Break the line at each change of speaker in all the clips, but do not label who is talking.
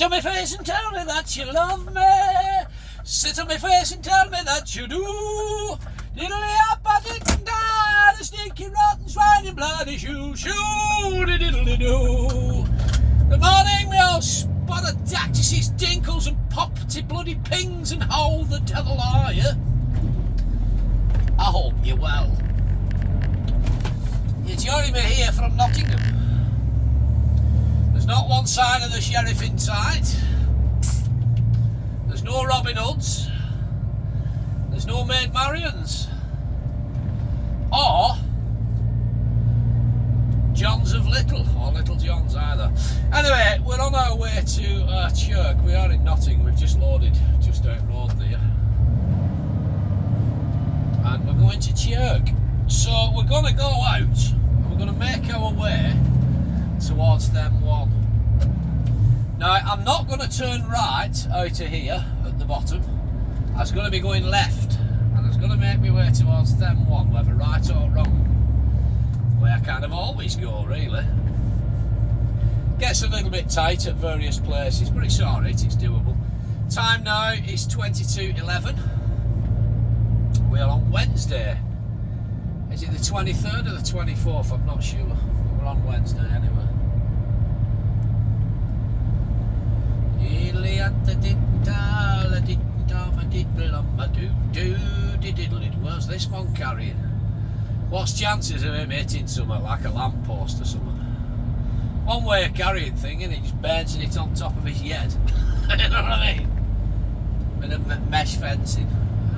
Sit on my face and tell me that you love me. Sit on my face and tell me that you do. Diddly up, I didn't die. The sneaky, rotten, swine, bloody shoe, diddly do. Good morning, me old spot of dactyses, dinkles, and poppety bloody pings, and how the devil are you? I hope you're well. You're joining me here from Nottingham. There's not one sign of the sheriff in sight. There's no Robin Hoods. There's no Maid Marians. Or Johns of Little, or Little Johns either. Anyway, we're on our way to Chirk. We are in Nottingham. We've just loaded just out road there. And we're going to Chirk. So we're going to go out and we're going to make our way towards them one. Now I'm not going to turn right out of here at the bottom. I was going to be going left, and I was going to make my way towards them one, whether right or wrong. The way I kind of always go, really. Gets a little bit tight at various places, but it's alright, it's doable. Time now is 22:11. We are on Wednesday. Is it the 23rd or the 24th? I'm not sure. We're on Wednesday anyway. Where's this one carrying? What's chances of him hitting something like a lamppost or something? One way of carrying thing, and he just bouncing it on top of his head. You know what I mean? With a mesh fencing.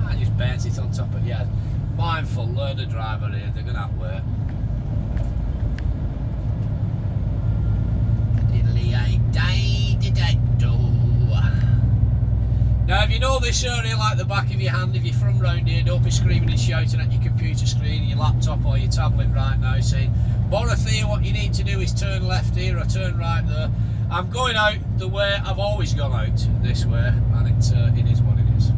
I just bounce it on top of your head. Mindful learner driver here, they're going to have work. Now if you know this area like the back of your hand, if you're from round here, don't be screaming and shouting at your computer screen, your laptop or your tablet right now saying, Borathea, what you need to do is turn left here or turn right there. I'm going out the way I've always gone out, this way, and it is what it is.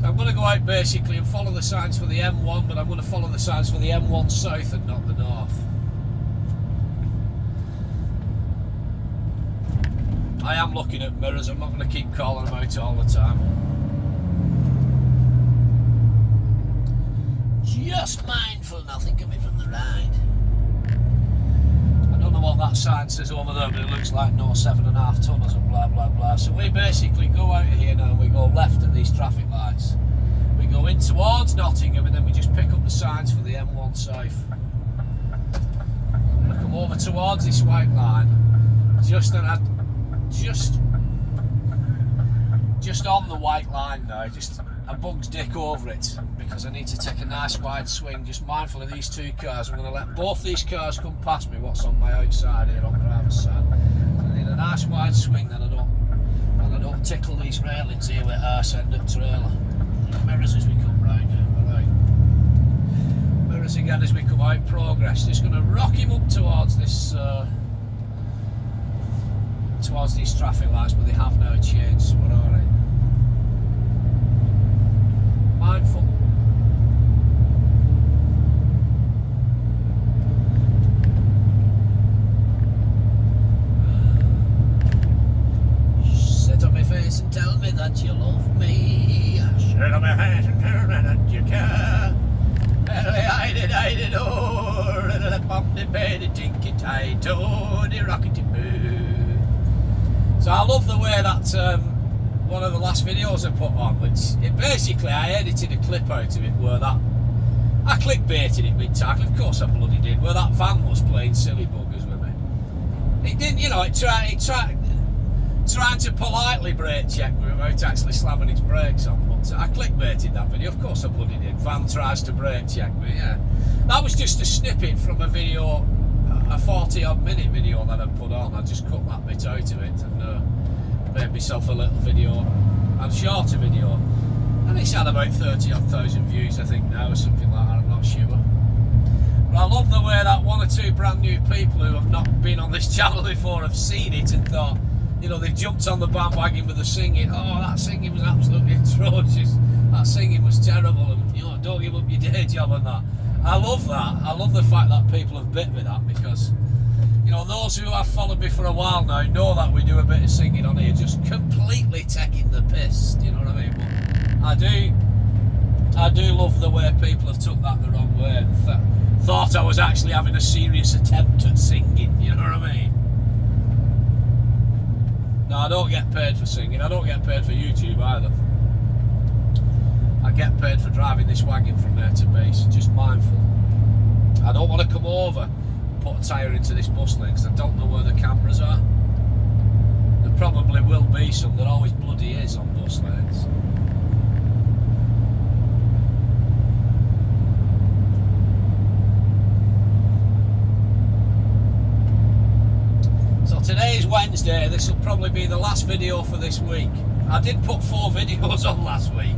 I'm going to go out basically and follow the signs for the M1, but I'm going to follow the signs for the M1 south and not the north. I am looking at mirrors, I'm not going to keep calling them out all the time. Just mindful, nothing coming from the right. I don't know what that sign says over there, but it looks like no 7.5 tonners and blah blah blah. So we basically go out of here now and we go left at these traffic lights. We go in towards Nottingham and then we just pick up the signs for the M1 south. I'm going to come over towards this white line, just on the white line now, just a bug's dick over it, because I need to take a nice wide swing, just mindful of these two cars. I'm going to let both these cars come past me, what's on my outside here on the driver's side. So I need a nice wide swing, then I don't tickle these railings here with arse end of trailer. Mirrors as we come round. Alright. Mirrors again as we come out, progress. Just going to rock him up towards this towards these traffic lights, but they have now changed, so we're alright. Mindful. Sit on my face and tell me that you love me. Sit on my face and tell me that you care. I did, oh, the bump, the bed, the tinky tight, oh, the rockety boo. So I love the way that one of the last videos I put on, which basically I edited a clip out of it where that I clickbaited it with tackle, of course I bloody did, where that van was playing silly buggers with me. It didn't, you know, it tried trying to politely brake check me without actually slamming its brakes on. But I clickbaited that video, of course I bloody did. Van tries to brake check me, yeah. That was just a snippet from a video, a 40-odd minute video that I put on. I just cut that bit out of it and made myself a little video, a shorter video, and it's had about 30-odd thousand views I think now, or something like that, I'm not sure. But I love the way that one or two brand new people who have not been on this channel before have seen it and thought, you know, they've jumped on the bandwagon with the singing. Oh, that singing was absolutely atrocious, that singing was terrible, and you know, don't give up your day job on that. I love that. I love the fact that people have bit with that, because You know, those who have followed me for a while now know that we do a bit of singing on here, just completely taking the piss, you know what I mean? But I do love the way people have took that the wrong way and thought I was actually having a serious attempt at singing, you know what I mean? No, I don't get paid for singing, I don't get paid for YouTube either. I get paid for driving this wagon from A to B, so just mindful. I don't want to come over and put a tyre into this bus lane because I don't know where the cameras are. There probably will be some, there always bloody is on bus lanes. So today is Wednesday, this will probably be the last video for this week. I did put 4 videos on last week.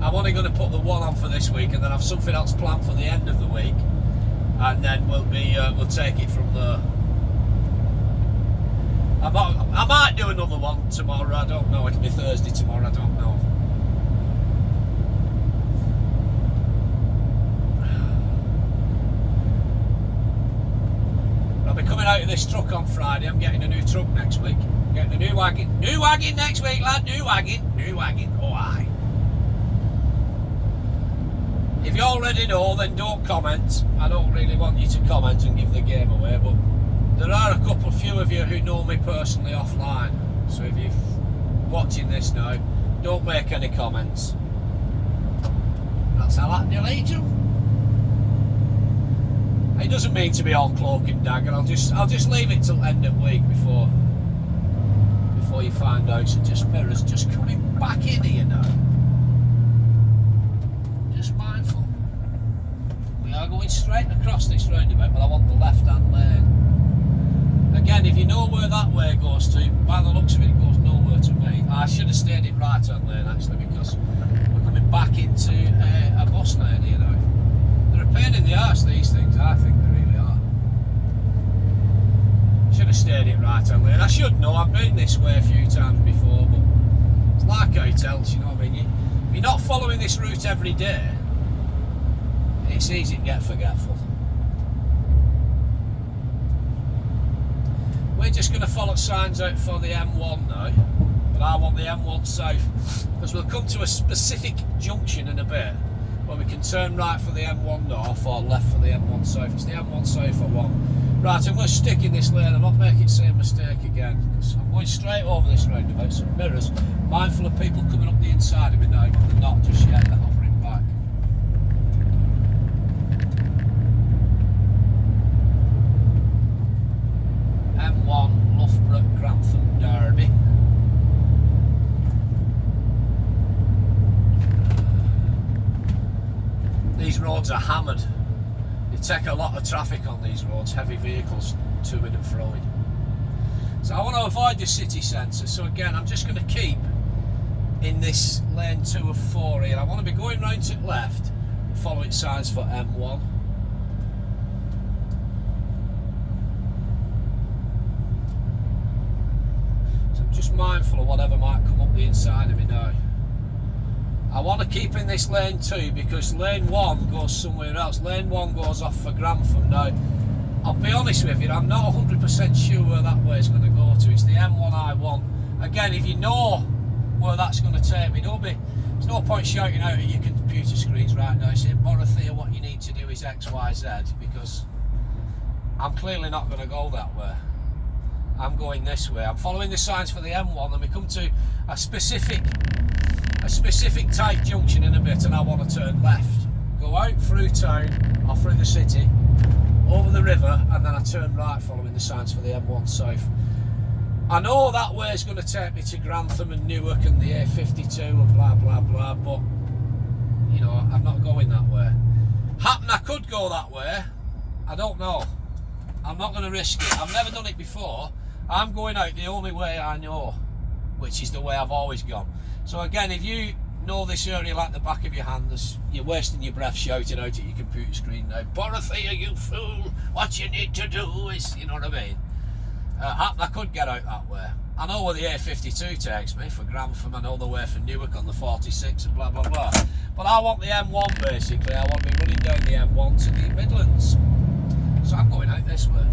I'm only going to put the one on for this week and then have something else planned for the end of the week. And then we'll take it from there. I might do another one tomorrow, I don't know. It'll be Thursday tomorrow, I don't know. I'll be coming out of this truck on Friday. I'm getting a new truck next week. I'm getting a new wagon. New wagon next week, lad. New wagon. New wagon. Oh, aye. If you already know, then don't comment. I don't really want you to comment and give the game away, but there are a few of you who know me personally offline. So if you're watching this now, don't make any comments. That's how I delete them. It doesn't mean to be all cloak and dagger. I'll just leave it till end of week before you find out. So just mirrors just coming back in here now. Just mindful. We are going straight across this roundabout, but I want the left-hand lane. Again, if you know where that way goes to, by the looks of it, it goes nowhere to me. I should have stayed in right-hand lane actually, because we're coming back into a bus lane here now. They're a pain in the arse, these things. I think they really are. Should have stayed in right-hand lane. I should know. I've been this way a few times before, but it's like hotels, you know what I mean? If you're not following this route every day, it's easy to get forgetful. We're just going to follow signs out for the M1 now, but I want the M1 south, because we'll come to a specific junction in a bit where we can turn right for the M1 north or left for the M1 south. It's the M1 south I want. Right, I'm going to stick in this lane, I'm not making the same mistake again. I'm going straight over this roundabout, some mirrors, mindful of people coming up the inside of me now, but they're not just yet, they're hovering back. M1, Loughborough, Grantham, Derby. These roads are hammered. They take a lot of traffic on these roads, heavy vehicles to and froing. So I want to avoid the city centre, so again I'm just going to keep in this lane 2 of 4 here. I want to be going round to the left, following signs for M1. So I'm just mindful of whatever might come up the inside of me now. I want to keep in this lane 2 because lane 1 goes somewhere else. Lane 1 goes off for Grantham. Now, I'll be honest with you, I'm not 100% sure where that way is going to go to. It's the M1 I want. Again, if you know where that's going to take me, there's no point shouting out at your computer screens right now saying, Dorothea, what you need to do is X, Y, Z, because I'm clearly not going to go that way. I'm going this way. I'm following the signs for the M1 and we come to a specific tight junction in a bit and I want to turn left. Go out through town or through the city, over the river, and then I turn right following the signs for the M1 south. I know that way is going to take me to Grantham and Newark and the A52 and blah blah blah, but you know, I'm not going that way. Happen I could go that way, I don't know. I'm not going to risk it. I've never done it before. I'm going out the only way I know, which is the way I've always gone. So again, if you know this area like the back of your hand, you're wasting your breath shouting out at your computer screen now, Dorothea, you fool, what you need to do is, you know what I mean? I could get out that way. I know where the A52 takes me for Grantham, I know the way for Newark on the 46 and blah blah blah. But I want the M1 basically, I want to be running down the M1 to the Midlands. So I'm going out this way.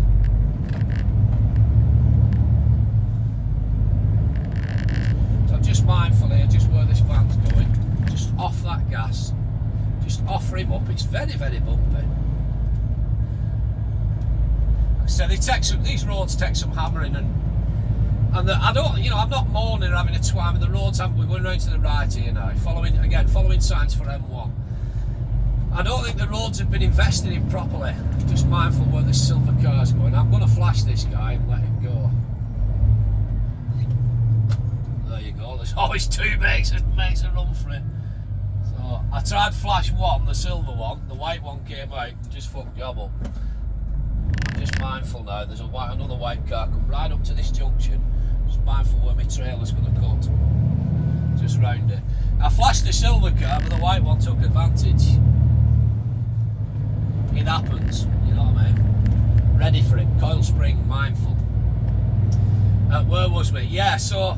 very, very bumpy. So these roads take some hammering, and I don't, I'm not mourning or having a twine with the roads. We're going round to the right here now, following signs for M1. I don't think the roads have been invested in properly. Just mindful where this silver car's going. I'm going to flash this guy and let him go. There you go. There's always two makes a run for it. So I tried flash one, the silver one. The white one came out and just fucked job up. I'm just mindful now. There's another white car come right up to this junction. Just mindful where my trailer's going to cut. Just round it. I flashed the silver car, but the white one took advantage. It happens, you know what I mean? Ready for it, coil spring, mindful. Where was we? Yeah, so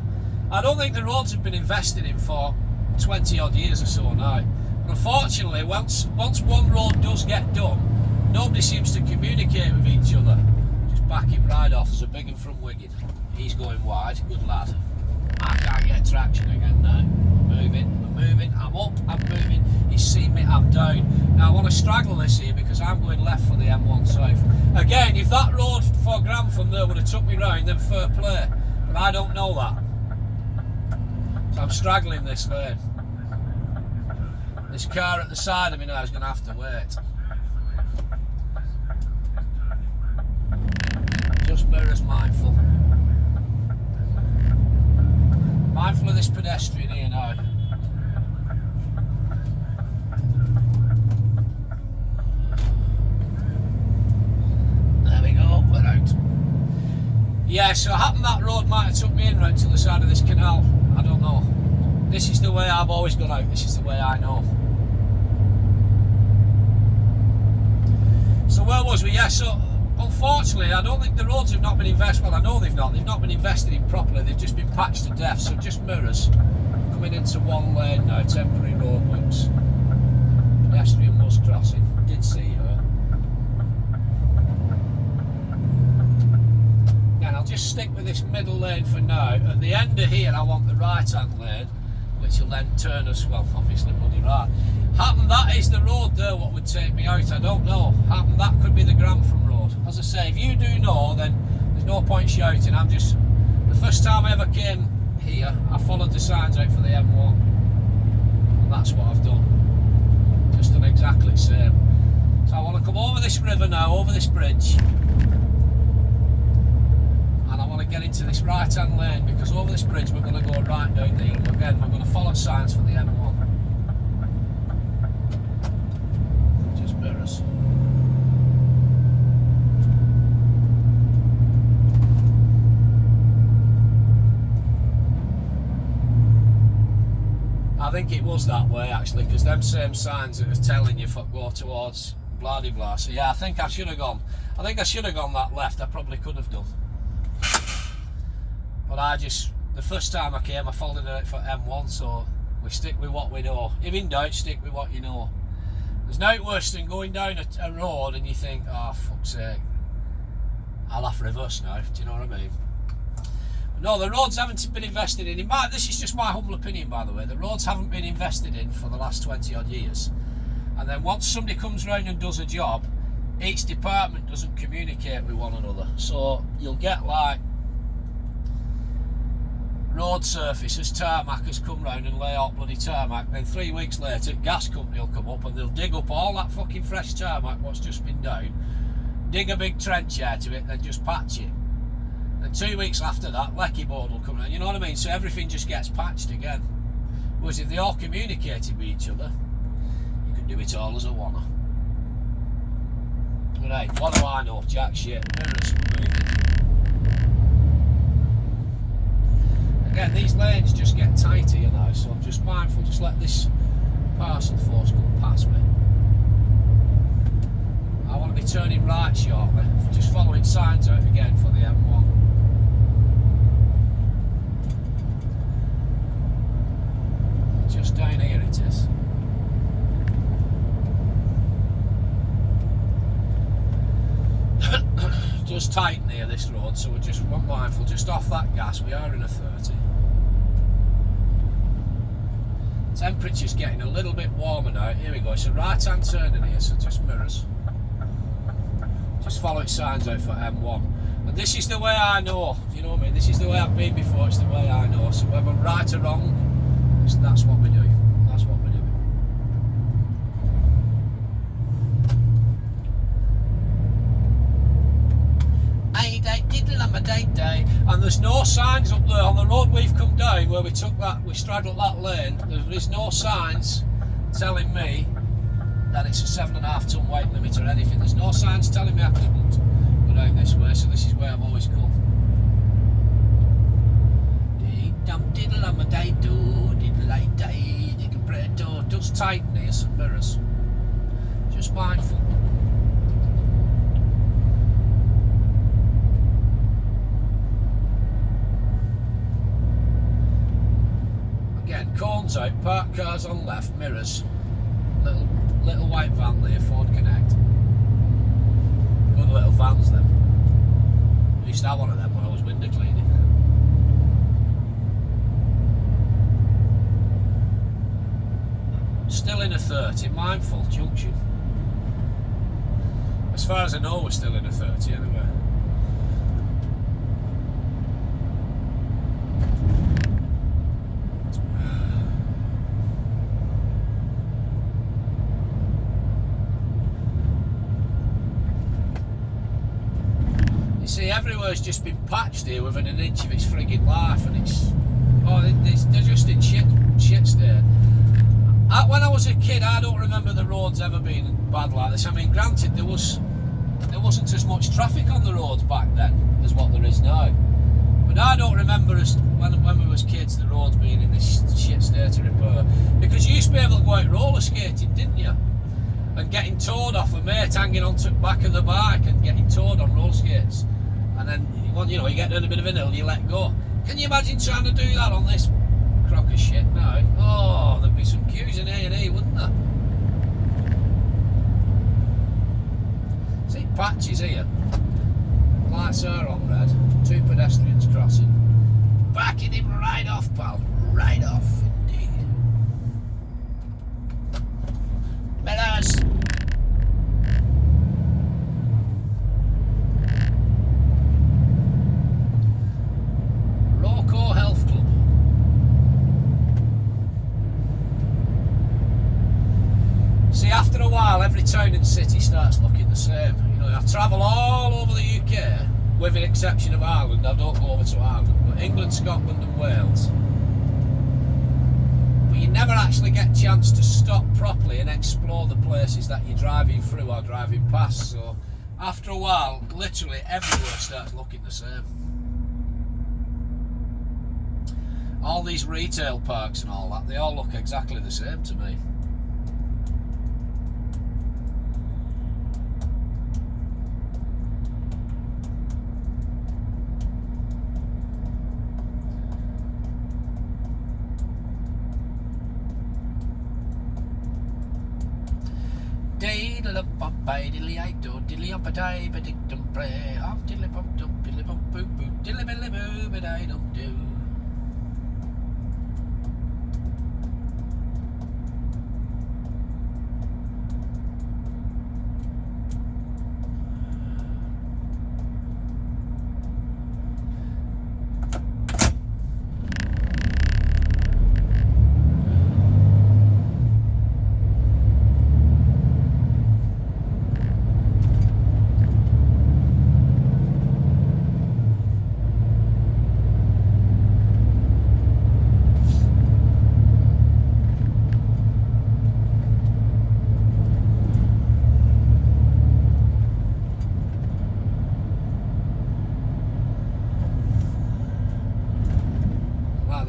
I don't think the roads have been invested in for 20 odd years or so now. And unfortunately, once one road does get done, nobody seems to communicate with each other. Just back him right off. There's a big one from Wigan. He's going wide, good lad. I can't get traction again now. We're moving, I'm up, I'm moving. He's seen me, I'm down. Now I want to straddle this here because I'm going left for the M1 South. Again, if that road 4 grand from there would have took me round, then fair play. But I don't know that. So I'm straggling this lane. This car at the side of me now is going to have to wait. Just mirrors mindful. Mindful of this pedestrian here now. There we go, we're out. Yeah, so it happened that road might have took me in round to the side of this canal. I don't know. This is the way I've always gone out, this is the way I know. So where was we? Yeah, so unfortunately, I don't think the roads have not been invested. Well, I know they've not been invested in properly. They've just been patched to death. So just mirrors coming into one lane now. Temporary roadworks. Pedestrian was crossing. Did see her. Again, I'll just stick with this middle lane for now. At the end of here, I want the right-hand lane, which will then turn us. Well, obviously, bloody right. Happen that is the road there. What would take me out? I don't know. Happen that could be the Grantham road. As I say, if you do know, then there's no point shouting. The first time I ever came here, I followed the signs out for the M1. And that's what I've done. Just done exactly the same. So I want to come over this river now, over this bridge. And I want to get into this right-hand lane, because over this bridge we're going to go right down there. And again, we're going to follow signs for the M1. Just mirrors. I think it was that way actually, because them same signs that was telling you go towards blah de blah. So yeah, I think I should have gone that left. I probably could have done, but the first time I came, I followed it for M1. So we stick with what we know. If in doubt, stick with what you know. There's no worse than going down a road and you think, oh fuck's sake, I'll have to reverse now. Do you know what I mean? No, the roads haven't been invested in. This is just my humble opinion, by the way. The roads haven't been invested in for the last 20 odd years. And then once somebody comes round and does a job, each department doesn't communicate with one another. So you'll get like road surfaces, tarmackers come round and lay out bloody tarmac. Then 3 weeks later, gas company will come up and they'll dig up all that fucking fresh tarmac what's just been down, dig a big trench out of it, then just patch it. And 2 weeks after that, Lecky board will come around, you know what I mean? So everything just gets patched again. Whereas if they all communicated with each other, you could do it all as a one. Right, what do I know? Jack shit. Mirrors moving. Again, these lanes just get tighter, you know, so I'm just mindful, just let this parcel force come past me. I want to be turning right shortly, just following signs out again for the M1. Just down here it is. Just tight near this road, so we're just mindful, just off that gas, we are in a 30. Temperature's getting a little bit warmer now. Here we go, it's a right hand turn in here, so just mirrors. Just follow its signs out for M1. And this is the way I know, you know what I mean? This is the way I've been before, it's the way I know. So whether right or wrong, that's what we do. That's what we do. And there's no signs up there on the road we've come down where we straddled that lane. There is no signs telling me that it's a 7.5 ton weight limit or anything. There's no signs telling me I couldn't go down this way, so this is where I've always come. It does tighten here, some mirrors. Just mindful. Again, cones out, parked cars on left, mirrors. Little white van there, Ford Connect. Good little vans them. I used to have one of them when I was window cleaning. Still in a 30, mindful junction. As far as I know, we're still in a 30 anyway. You see, everywhere's just been patched here within an inch of its frigging life, and they're just in shit state. When I was a kid, I don't remember the roads ever being bad like this. I mean, granted, there wasn't as much traffic on the roads back then as what there is now. But I don't remember when we was kids, the roads being in this shit state of repair. Because you used to be able to go out roller skating, didn't you? And getting towed off, a mate hanging onto the back of the bike and getting towed on roller skates. And then, you know, you get down a bit of a hill, you let go. Can you imagine trying to do that on this crock of shit now? Oh, there'd be some queues in A&E, wouldn't there? See, patches here. Lights are on red. 2 pedestrians crossing. Backing him right off, pal. Right off, indeed. Mirrors! Loco Health Club. See, after a while, every town and city starts looking the same. You know, I travel all over the UK, with the exception of Ireland. I don't go over to Ireland, but England, Scotland and Wales. But you never actually get a chance to stop properly and explore the places that you're driving through or driving past. So after a while, literally everywhere starts looking the same. All these retail parks and all that, they all look exactly the same to me.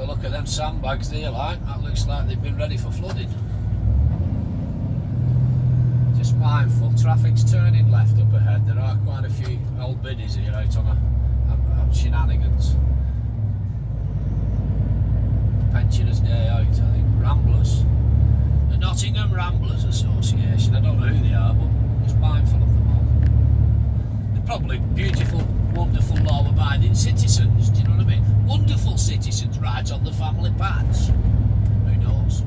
Look at them sandbags there, like that looks like they've been ready for flooding. Just mindful, traffic's turning left up ahead. There are quite a few old biddies here out on shenanigans. Pensioners' day out, I think. Ramblers, the Nottingham Ramblers Association. I don't know who they are, but just mindful of them all. They're probably beautiful, wonderful, law-abiding citizens. Do you know what I mean? Wonderful citizens right on the family paths. Who knows?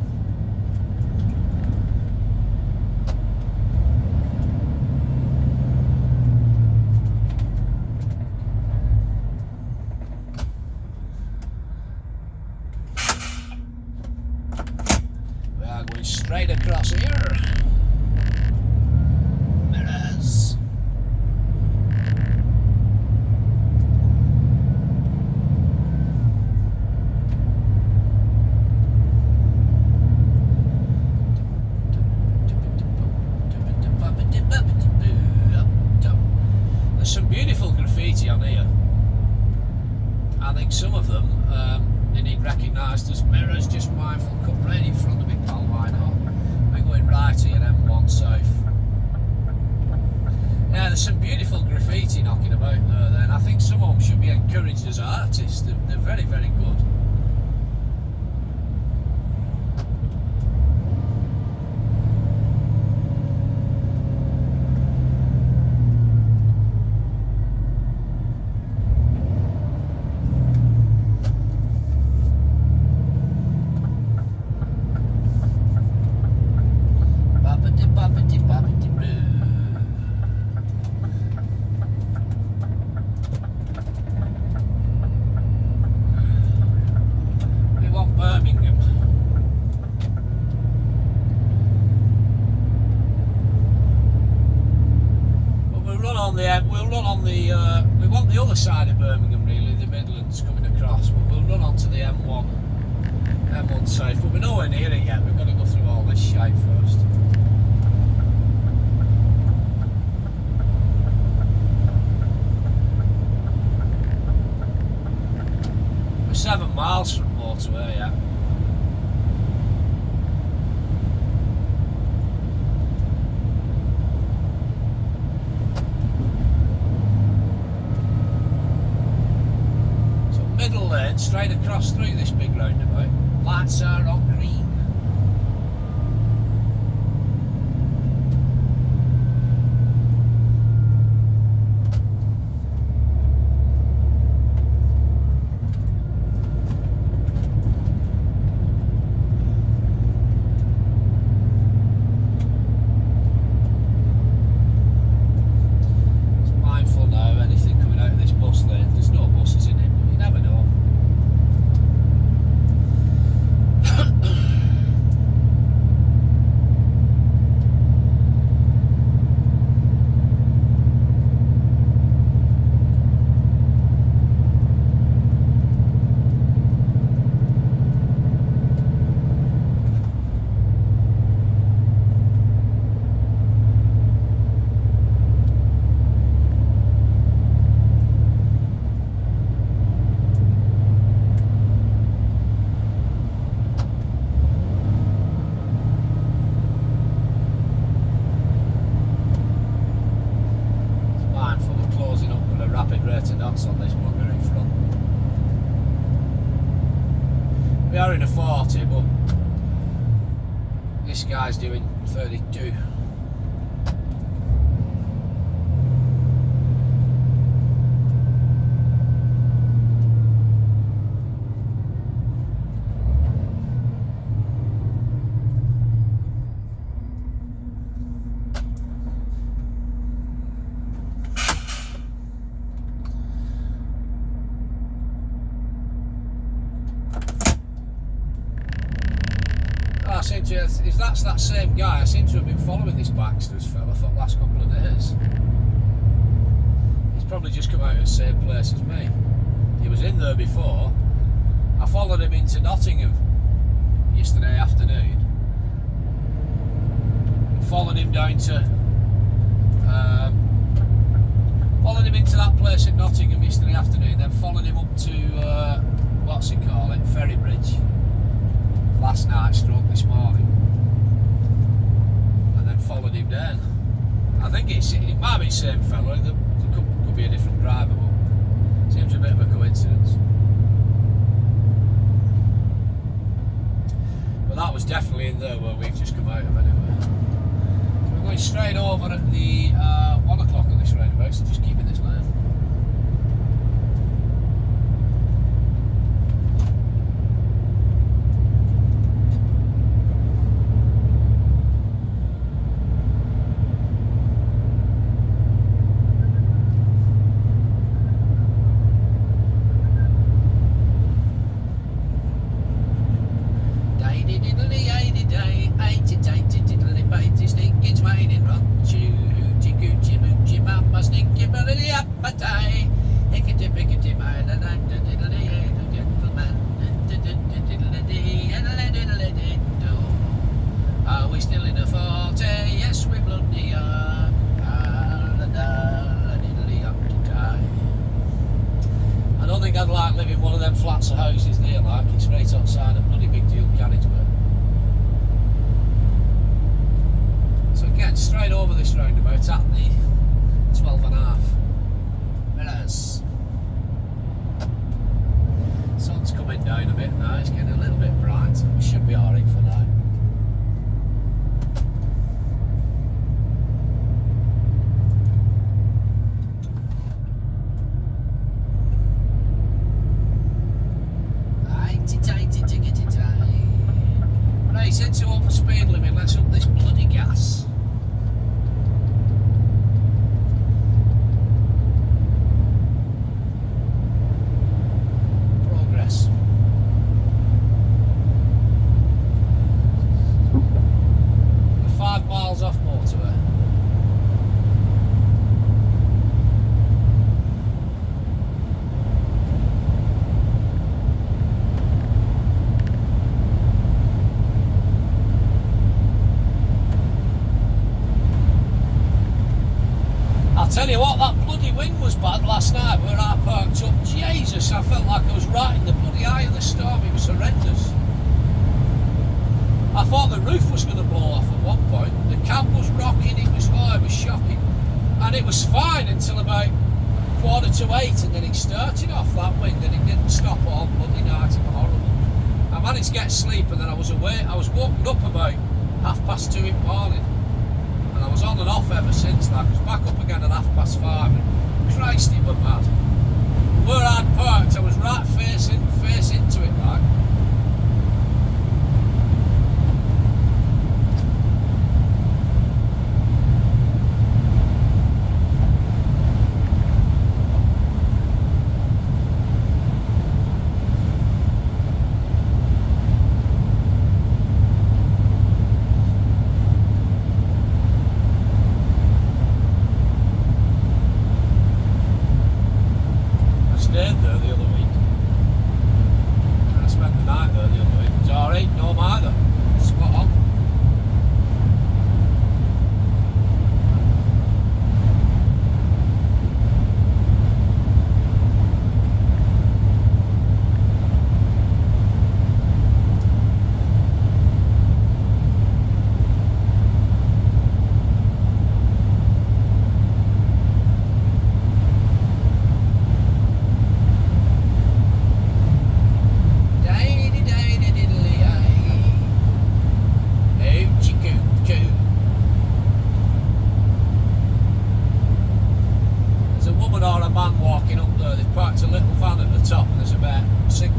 straight across here. Mirrors. There's some beautiful graffiti on here. I think some of them they need recognised as mirrors. Just mindful, come right in front of me, pal, why not? We're going right here, M1 South. Yeah, there's some beautiful graffiti knocking about there then. I think some of them should be encouraged as artists. They're very, very good. We want Birmingham. But we'll run on the we want the other side of Birmingham really, the Midlands coming across, but we'll run onto the M1 South, but we're nowhere near it yet. We've got to go through all this shite first. We're 7 miles from motorway, yeah. So middle lane, straight across through this big roundabout. Lights are on green. Just mindful now, anything coming out of this bus lane, there's no buses in it, but you never know. On this bugger in front. We are in a 40, but this guy's doing 32. I seem to, if that's that same guy, I seem to have been following this Baxter's fella for the last couple of days. He's probably just come out of the same place as me. He was in there before. I followed him into Nottingham yesterday afternoon. Followed him down to followed him into that place in Nottingham yesterday afternoon, then followed him up to what's it called, Ferrybridge last night, stroke this morning, and then followed him down. I think it might be the same fellow, there could be a different driver, but it seems a bit of a coincidence. But that was definitely in there where we've just come out of anyway. So we're going straight over at the 1 o'clock on this roundabout, so just keep in this lane. I'd like living in one of them flats of houses there, like it's right outside a bloody big dual carriageway. So getting straight over this roundabout at the 12.5 minutes. Sun's coming down a bit now, it's getting a little bit bright, we should be alright for now. Right, since you want for speed limit, let's up this bloody gas. Progress. We're 5 miles off motorway. Tell you what, that bloody wind was bad last night where I parked up. Jesus, I felt like I was right in the bloody eye of the storm. It was horrendous. I thought the roof was going to blow off at one point. The cab was rocking, it was shocking. And it was fine until about 7:45, and then it started off that wind and it didn't stop all bloody night. It was horrible. I managed to get sleep and then I was woken up about 2:30 in the morning. And I was on and off ever since. Like, I was back up again at 5:30, and Christ, it was mad. Where I'd parked, I was right face into it, like.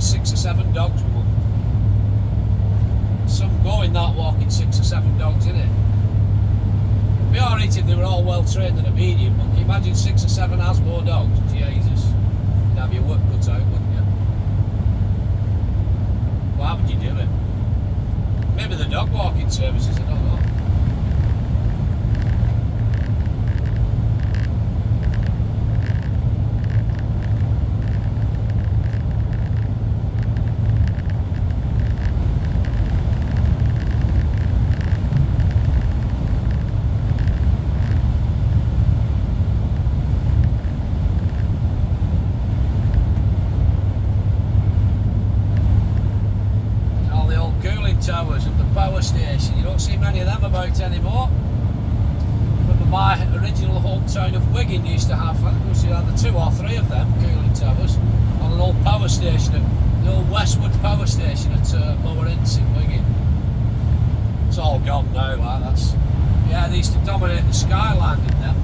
Six or seven dogs with them. Some going that walking 6 or 7 dogs in it. It'd be alright if they were all well trained and obedient, but can you imagine 6 or 7 Asmo dogs? Jesus. You'd have your work cut out, wouldn't you? Well, how would you do it? Maybe the dog walking services, I don't know. Towers of the power station. You don't see many of them about anymore. Remember my original hometown of Wigan used to have, I think we had 2 or 3 of them, cooling towers, on an old power station, at the old Westwood power station at Lower Ince in Wigan. It's all gone now, like that's. Yeah, they used to dominate the skyline, didn't they?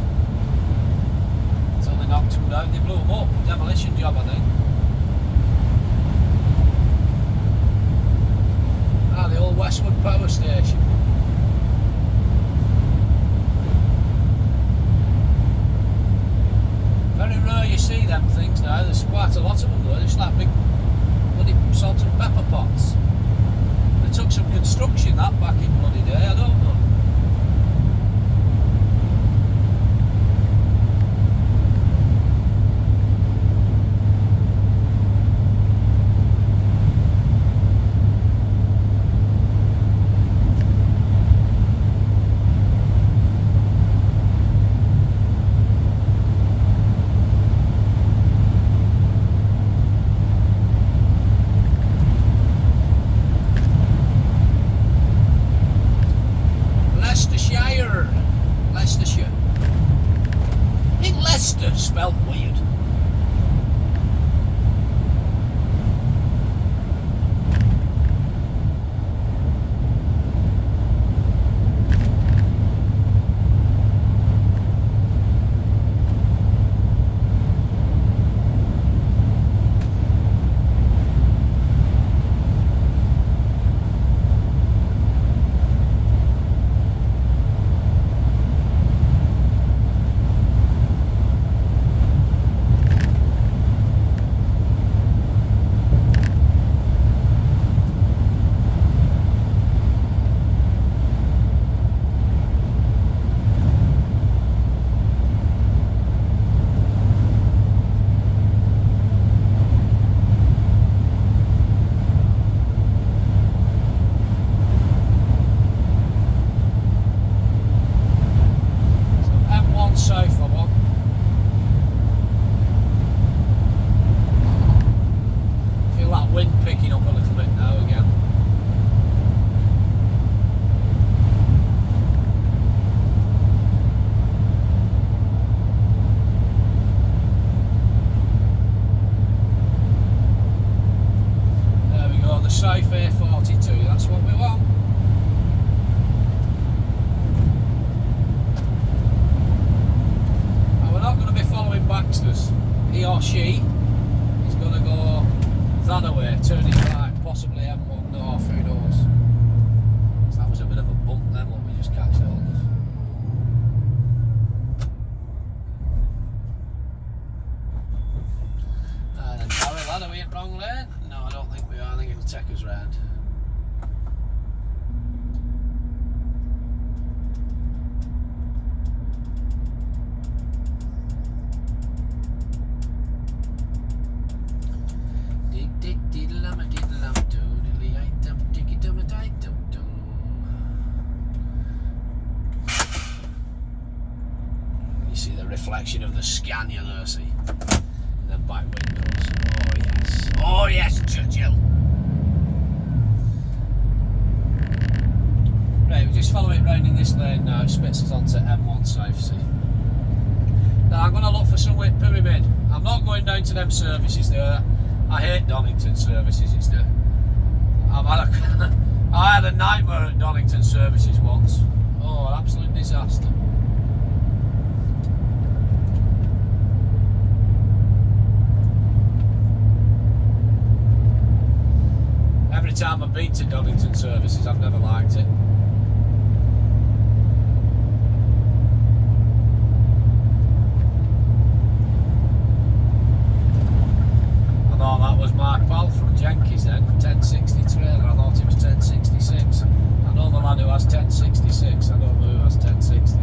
Until they knocked them down, they blew them up. Demolition job, I think. The old Westwood power station. Very rare you see them things now. There's quite a lot of them though. It's like big bloody salt and pepper pots. They took some construction that back in bloody day, I don't know. M42, that's what we want. And we're not going to be following Baxter's. He or she is going to go that way, turning right, possibly M1 north, who knows. So that was a bit of a bump then, what we just catched hold of. And then Barry lad, are we in wrong lane? No, I don't think we are. I think it'll take us round. You see the reflection of the Scania there, see? And the back windows. Oh yes. Oh yes, Churchill! Right, we just follow it round in this lane now. It spits us onto M1 South, see? Now I'm going to look for some with Pyramid. I'm not going down to them services there. I hate Donington services, it's there. I had a nightmare at Donington services once. Oh, an absolute disaster. Every time I've been to Donington services, I've never liked it. I thought that was Mark Pal from Jenkins then, 1060 trailer. I thought it was 1066. I know the lad who has 1066, I don't know who has 1060.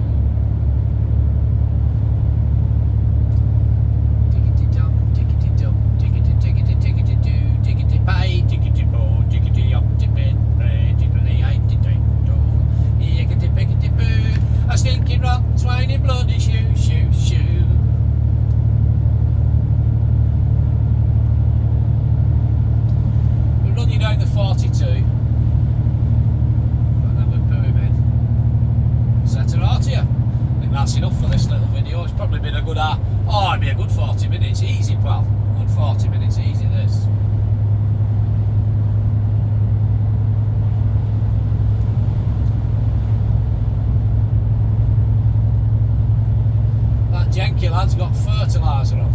A stinking rock, swinging bloody shoe, shoe, shoe. We'll run you down the 42. And then we'll put him in. Set her out here. I think that's enough for this little video. It's probably been a good hour. Oh, it'll be a good 40 minutes. Easy, pal. Good 40 minutes, easy this. Jenky lad's got fertiliser on.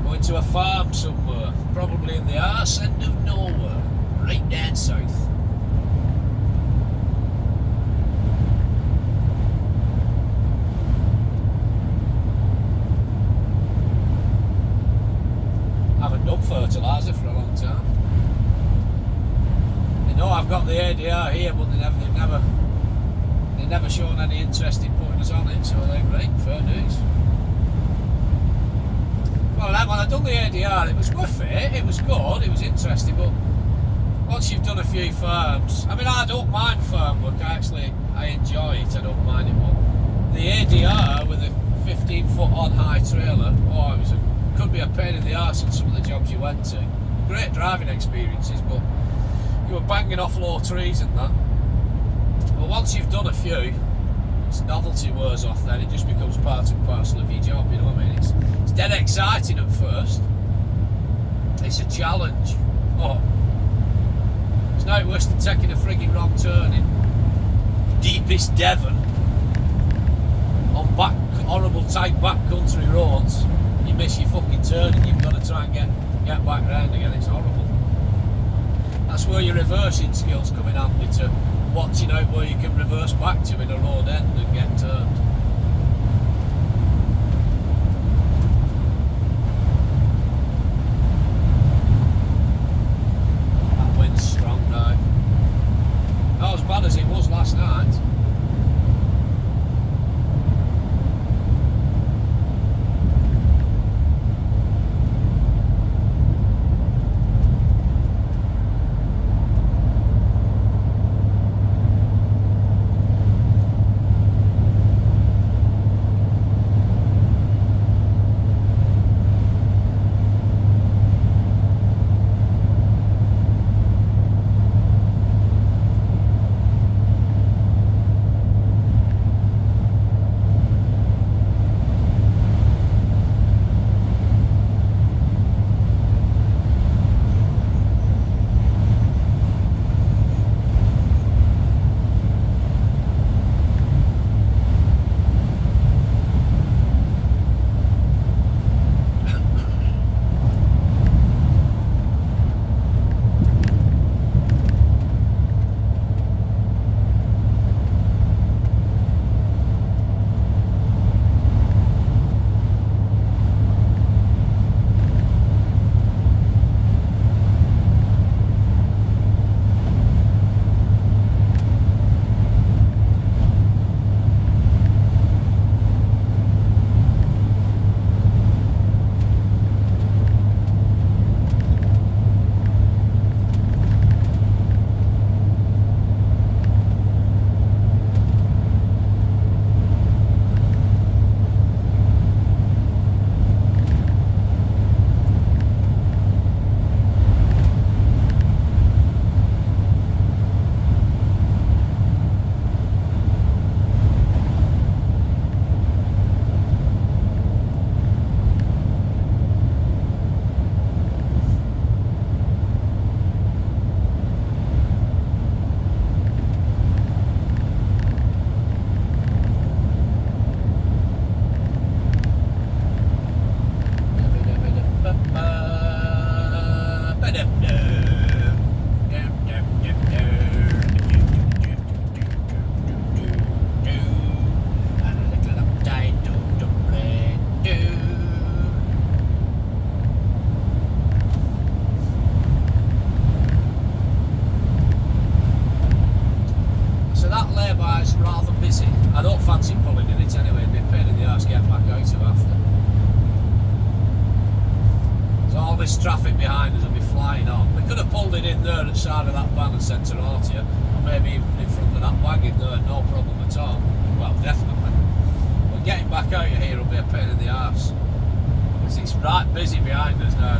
Going to a farm somewhere, probably in the arse end of nowhere, right down south. I haven't done fertiliser for a long time. They know I've got the ADR here, but they've never shown any interest in putting us on it, so they're great, fair dues. Well, when I'd done the ADR, it was worth it, it was good, it was interesting, but once you've done a few farms, I mean, I don't mind farm work, I enjoy it, I don't mind it, but the ADR with a 15-foot on high trailer, oh, could be a pain in the arse on some of the jobs you went to. Great driving experiences, but you were banging off low trees and that. But once you've done a few, its novelty wears off then, it just becomes part and parcel of your job, you know what I mean? It's dead exciting at first. It's a challenge. Oh, it's no worse than taking a frigging wrong turn in deepest Devon on horrible tight back country roads. You miss your fucking turn and you've got to try and get back round again. It's horrible. That's where your reversing skills come in handy, to watching out where you can reverse back to in a road end and get turned. That wind's strong now. Not as bad as it was last night. there at the side of that van and said to Artia, or maybe even in front of that wagon there, no problem at all. Well, definitely. But getting back out of here will be a pain in the arse. Because it's right busy behind us now,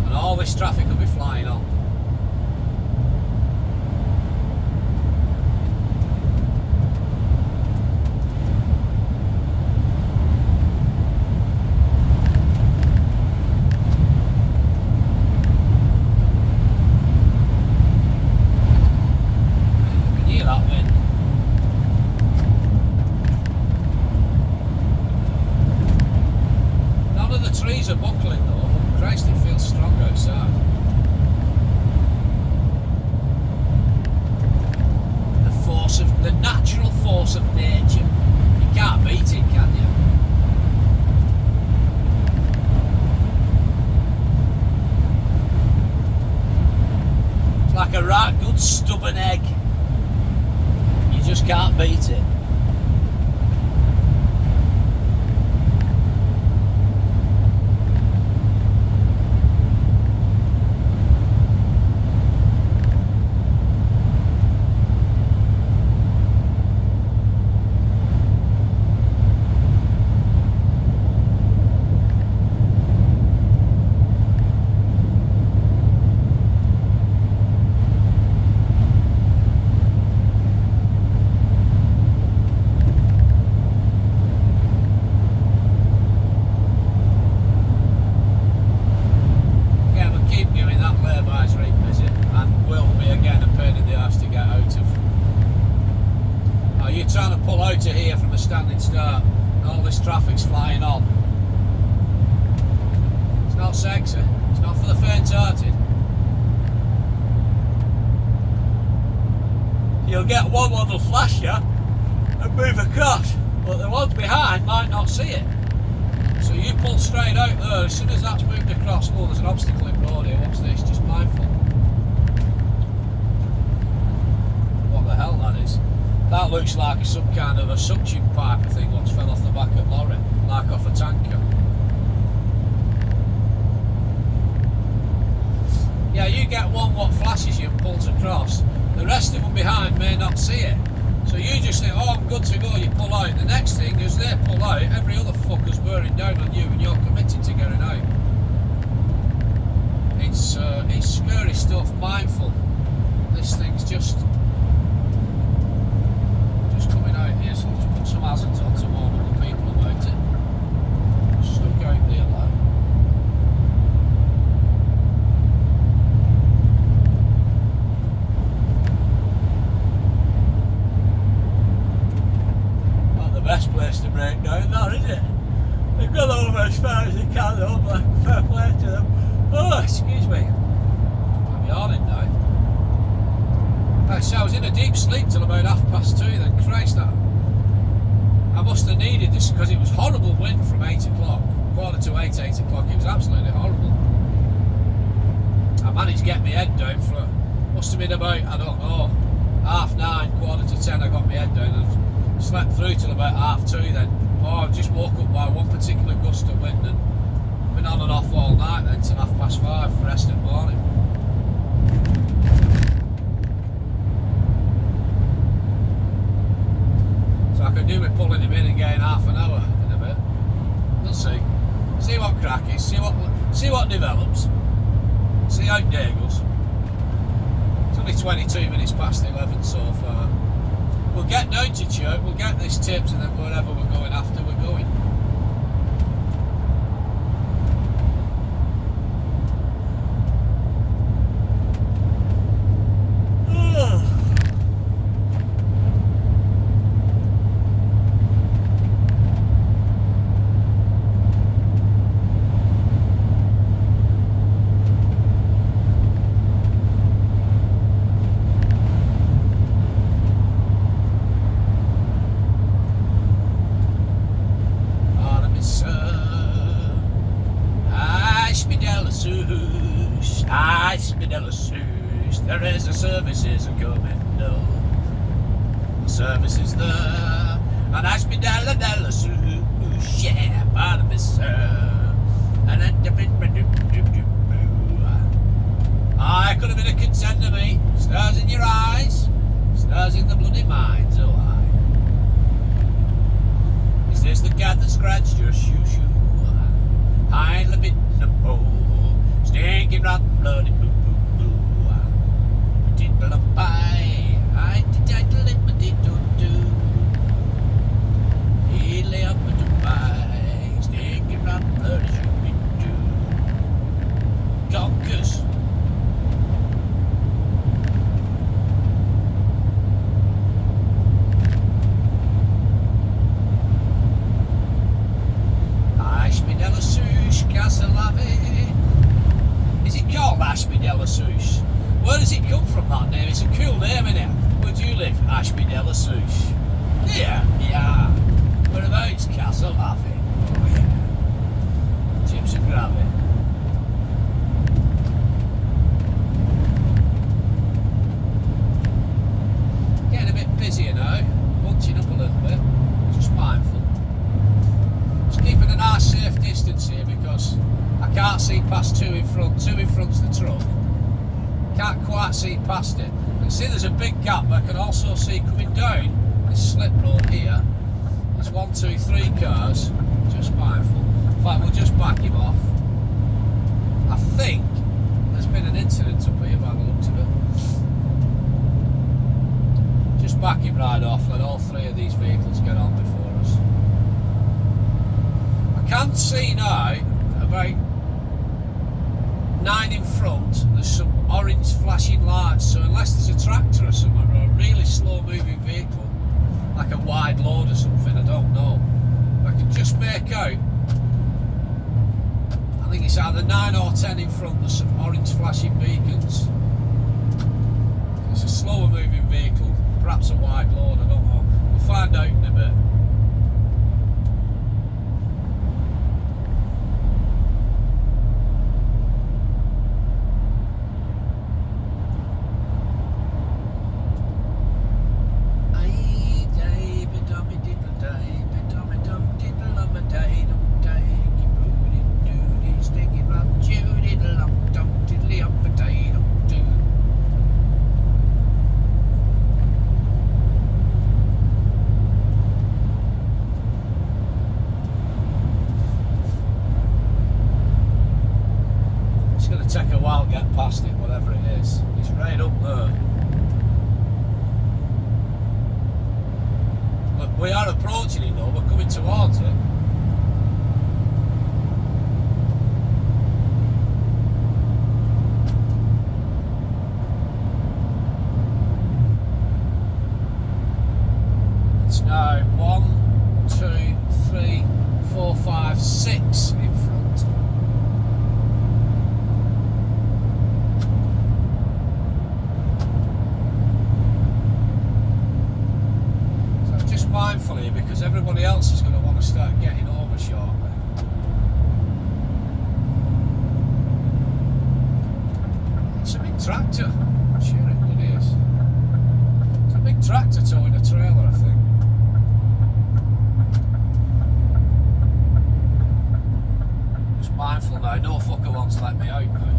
and all this traffic will be flying on. Trees are buckling though, but Christ, it feels strong outside. The natural force of nature. You can't beat it, can you? It's like a right good stubborn egg. You just can't beat it. Trying to pull out of here from a standing start and all this traffic's flying on. It's not sexy, it's not for the faint-hearted. You'll get one little flash you and move across, but the ones behind might not see it. So you pull straight out there. As soon as that's moved across, oh, there's an obstacle in road here, what's this? Just mindful. What the hell that is? That looks like some kind of a suction pipe, I think, what's fell off the back of a lorry, like off a tanker. Yeah, you get one what flashes you and pulls across. The rest of them behind may not see it. So you just think, oh, I'm good to go, you pull out. The next thing is they pull out, every other fucker's bearing down on you and you're committed to getting out. It's scary stuff, mindful. This thing's just coming out here, so just put some hazards on to warn other people about it. Just look out there, lad. Not the best place to break down, that is it? They've gone over as far as they can, though, but fair play to them. Oh, excuse me. I'm yawning now. I was in a deep sleep till about 2:30 then. Christ, I must have needed this because it was horrible wind from 8 o'clock, 7:45, 8 o'clock. It was absolutely horrible. I managed to get my head down for, must have been about, I don't know, 9:30, 9:45 I got my head down and slept through till about 2:30 then. Oh, I just woke up by one particular gust of wind and been on and off all night then till 5:30 for the rest of the morning. I could do with pulling him in and getting half an hour in a bit. We'll see. See what crack is, see what develops. See how day goes. It's only 22 minutes past 11 so far. We'll get down to church, we'll get this tipped and then wherever we're going after we're going. There is a services a-coming, no. The service is there, and I speak della swoosh, yeah, pardon me, sir. And then I could have been a contender scratched your shoo-shoo. Hindly bitten the pole, stinking rotten bloody boo-boo-boo. Diddle-a-pie, I diddle it, but diddle-doo. He lay up with the pie, stinking rotten bloody shoo-bee-doo. Conkers. Is it called Ashby de la Souche? Where does it come from, that name? It's a cool name, isn't it? Where do you live? Ashby de la Souche. Yeah. Whereabouts? Castle Laffy. Oh yeah. Chips and gravy. Getting a bit busier now. Bunching up a little bit. Just mindful. Keeping a nice safe distance here because I can't see past two in front's the truck. Can't quite see past it. I can see there's a big gap, but I can also see coming down this slip road here. There's 1, 2, 3 cars. Just mindful. In fact, we'll just back him off. I think there's been an incident up here by the looks of it. Just back him right off, let all 3 of these vehicles get on before us. I can see now, about 9 in front, there's some orange flashing lights, so unless there's a tractor or something, or a really slow moving vehicle, like a wide load or something, I don't know. I can just make out, I think it's either 9 or 10 in front, there's some orange flashing beacons. It's a slower moving vehicle, perhaps a wide load, I don't know. We'll find out in a bit. Take a while to get past it, whatever it is. It's right up there. But we are approaching it though, we're coming towards it. It's now 1, 2, 3, 4, 5, 6 in front. Mindfully, because everybody else is going to want to start getting over shortly. It's a big tractor. I'm sure it bloody is. It's a big tractor towing a trailer, I think. Just mindful now, no fucker wants to let me out now.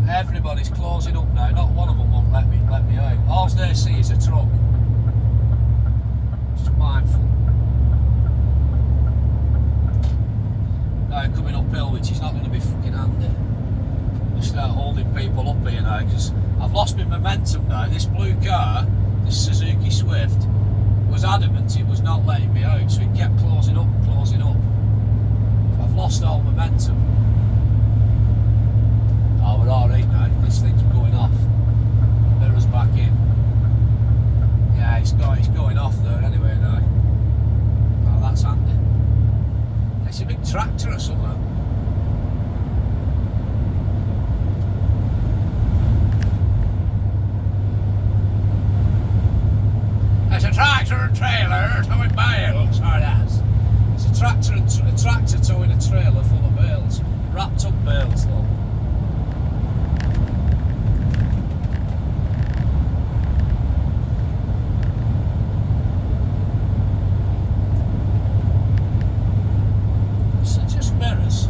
Everybody's closing up now, not one of them won't let me out. All they see is a truck. Mindful. Now coming uphill, which is not going to be fucking handy. We start holding people up here now because I've lost my momentum now. This blue car, this Suzuki Swift, was adamant it was not letting me out, so it kept closing up and closing up. So I've lost all momentum. Oh, we're alright now. This thing's going off. Mirror's back in. Yeah, it's going off there anyway now. Oh, that's handy. It's a big tractor or something. It's a tractor and trailer towing bales, or that's. It's a tractor towing a trailer full of bales, wrapped up bales though. Mirrors.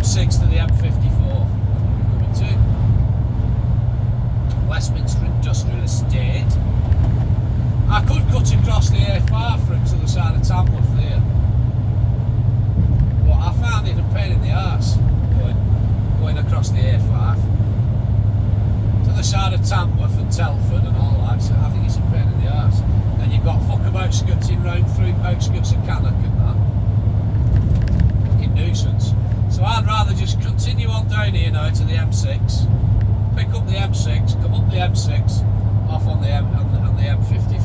M6 to the M54. Coming to Westminster Industrial Estate. I could cut across the A5 from to the side of Tamworth there, but I found it a pain in the arse going across the A5 to the side of Tamworth and Telford and all that. So I think it's a pain in the arse. And you've got fucking outskirts in round through outskirts of Cannock and that. Fucking nuisance. So I'd rather just continue on down here now to the M6, pick up the M6, come up the M6, off on the M54.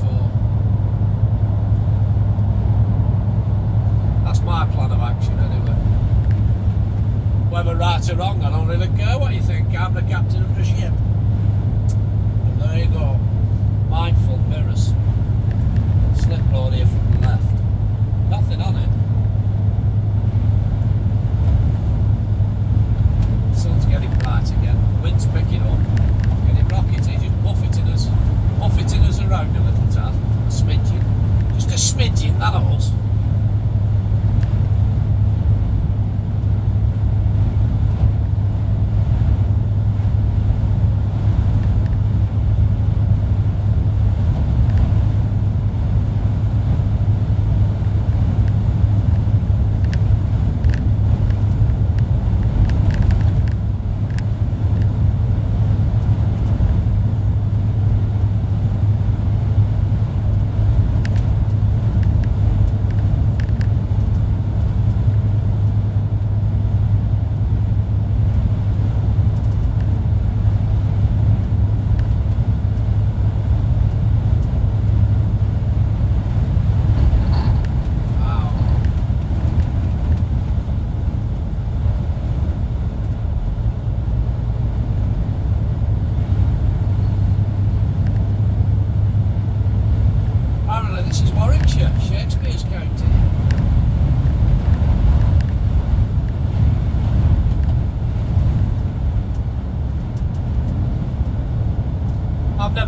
That's my plan of action anyway. Whether right or wrong, I don't really care what you think. I'm the captain of the ship. But there you go. Mindful mirrors. Slip road here from the left. Nothing on it. Sun's getting bright again. Wind's picking up. Getting rockety, just buffeting us around a little tad. A smidgen. Just a smidgen, that alls.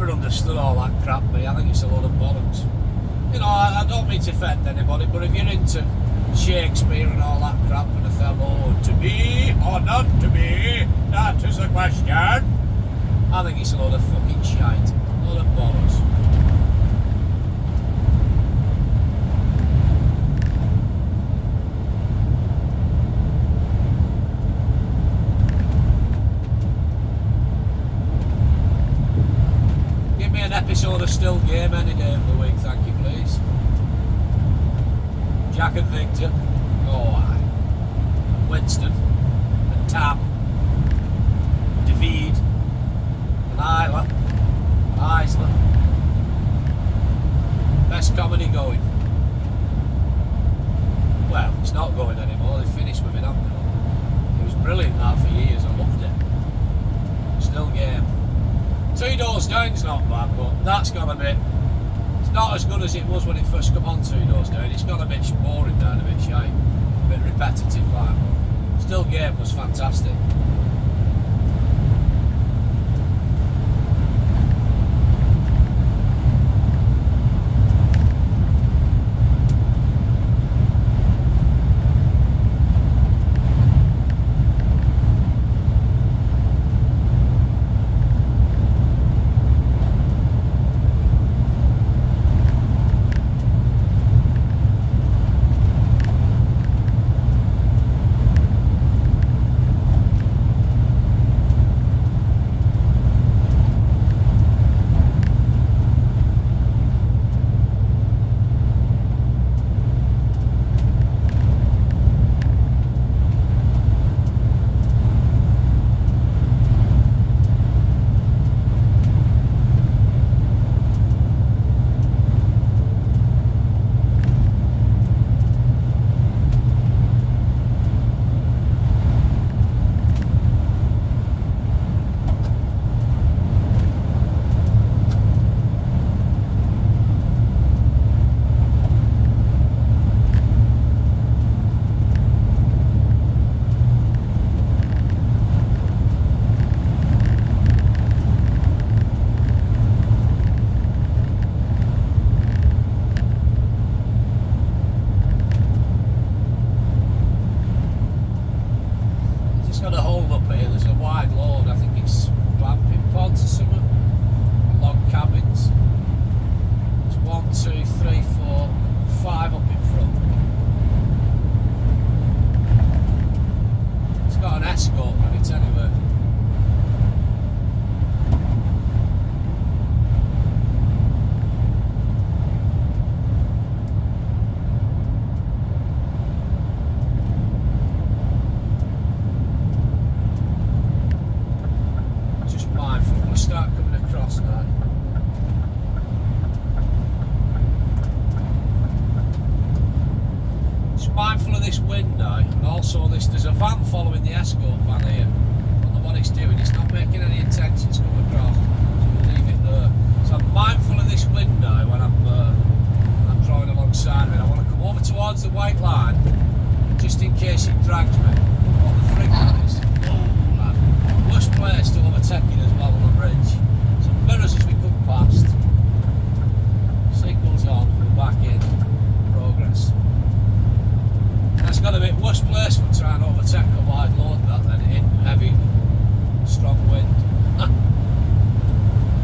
Understood all that crap, me. I think it's a lot of bollocks. You know, I don't mean to offend anybody, but if you're into Shakespeare and all that crap and Othello, to be or not to be, that is the question. I think it's a lot of fucking shite. A lot of bollocks. Episode of Still Game any day of the week, thank you please. Jack and Victor, oh aye, and Winston, and Tam, David, and Isla. Best comedy going. Well, it's not going anymore, they finished with it, haven't they? It was brilliant that for years, I loved it. Still Game. 2 Doors Down's not bad, but that's gone a bit. It's not as good as it was when it first come on 2 Doors Down. It's got a bit boring down, a bit shy, a bit repetitive like. But Still Game was fantastic. wide load. I think it's glamping pods or something. Log cabins. There's 1, 2, 3, 4, 5 up in front. It's got an escort on it anyway. Start coming across now. Just mindful of this wind now, and also there's a van following the escort van here. I don't know what it's doing, it's not making any intentions to come across, so we'll leave it there. So I'm mindful of this wind now when I'm driving alongside of it. I want to come over towards the white line, just in case it drags me. What the frig that is. Worst place to overtake it as well on the bridge. Some mirrors as we come past. Signals on, we're back in. Progress. That's got to be worst place for trying to overtake a wide load that then in heavy, strong wind.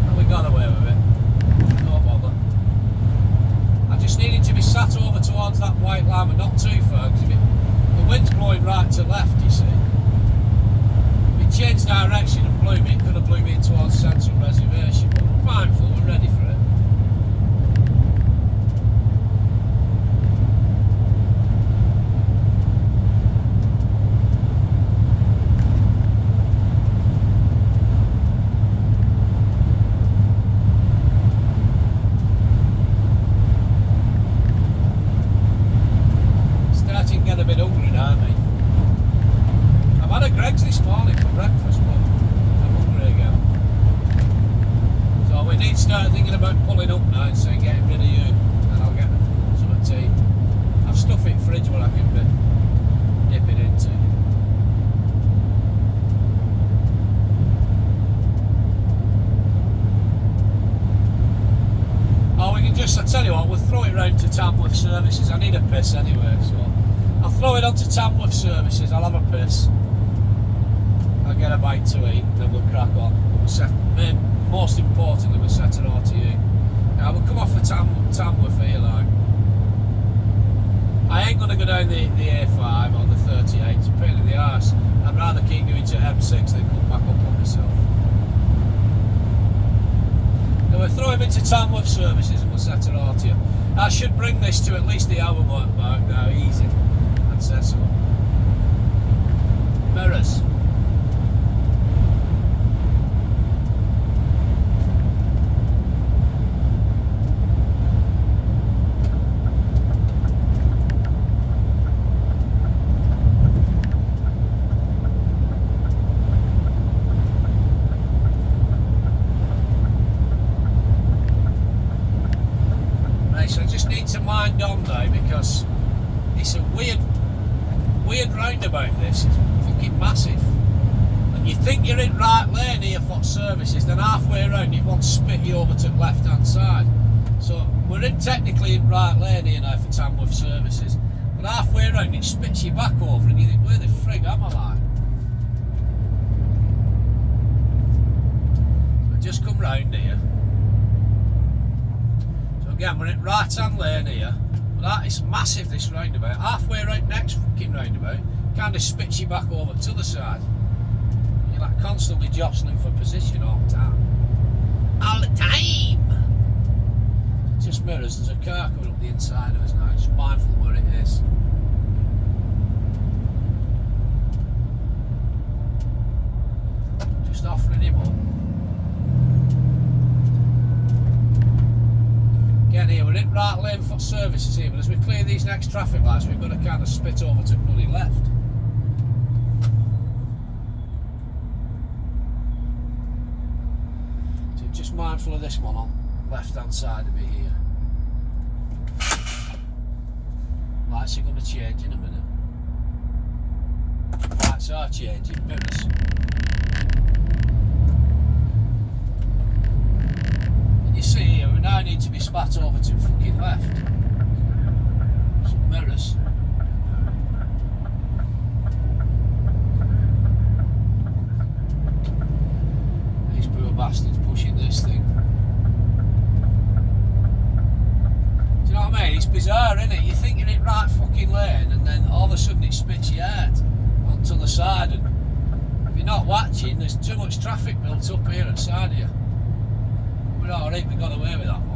And we got away with it. No bother. I just needed to be sat over towards that white line but not too far because the wind's blowing right to left, you see. Changed direction and blew me. It could have blew me in towards Central Reservation, but we're mindful, we're ready for it. Starting to get a bit hungry now, mate. I've had a Greggs this morning for breakfast, but I'm hungry again. So we need to start thinking about pulling up now and saying getting rid of you, and I'll get some tea. I've stuff in the fridge where I can dip it into. Oh, we can just, I tell you what, we'll throw it round to Tamworth Services. I need a piss anyway, so I'll throw it onto Tamworth Services, I'll have a piss. I'll get a bite to eat, then we'll crack on. Most importantly, we'll set an RTU. Now we'll come off the Tamworth here line. I ain't going to go down the A5 or the 38, it's a pain in the arse. I'd rather keep going to M6 than come back up on myself. Now we'll throw him into Tamworth Services and we'll set an RTU. That should bring this to at least the hour mark now, easy. And sensible. Mirrors. So I just need to mind on now because it's a weird roundabout this. It's fucking massive. And you think you're in right lane here for services, then halfway around it wants to spit you over to the left hand side. So we're technically in right lane here now for Tamworth Services. But halfway around it spits you back over and you think, where the frig am I like? So just come round here. Again, we're in right hand lane here, but that is massive, this roundabout. Halfway around next fucking roundabout, kind of spits you back over to the side. You're like constantly jostling for position all the time. All the time! Just mirrors, there's a car coming up the inside of us now, just mindful where it is. Just offering him up. Again here, we're in right lane for services here, but as we clear these next traffic lights, we've got to kind of spit over to bloody left. So just mindful of this one on the left hand side of me here. Lights are going to change in a minute. Lights are changing, mirrors. You see here, we now need to be spat over to fucking left. Some mirrors. side, and if you're not watching, there's too much traffic built up here at the side of you. We're alright, we got away with that one.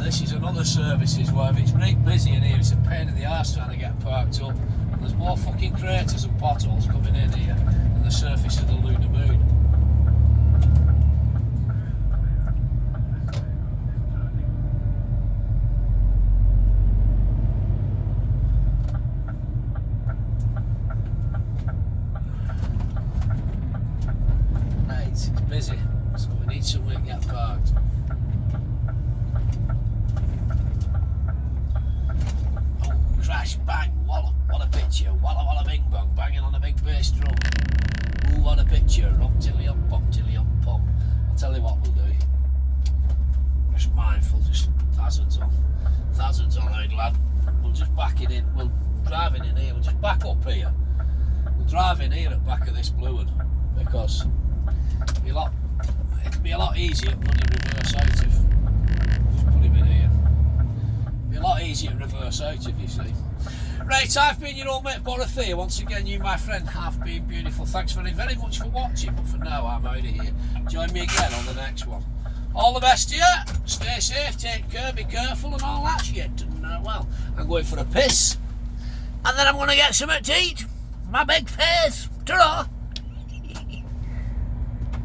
This is another services where if it's really busy in here, it's a pain in the arse trying to get parked up. And there's more fucking craters and potholes coming in here than the surface of the lunar moon. Right, it's busy, so we need somewhere to get parked. Crash, bang, wallop, what a picture, walla walla bing bong, banging on a big bass drum. Ooh, what a picture, rum tilly um pom, I'll tell you what we'll do. Just mindful, just hazards on aid, lad. We'll just back it in, we'll drive in here, we'll just back up here. We'll drive in here at the back of this blue one, because it'd be a lot easier to reverse out if, just put him in here. Be a lot easier to reverse out if you see. Right, I've been your old mate Borothea. Once again, you, my friend, have been beautiful. Thanks very much for watching, but for now, I'm out of here. Join me again on the next one. All the best to you. Stay safe, take care, be careful, and all that shit. And, well, I'm going for a piss, and then I'm going to get something to eat. My big face. Ta-ra!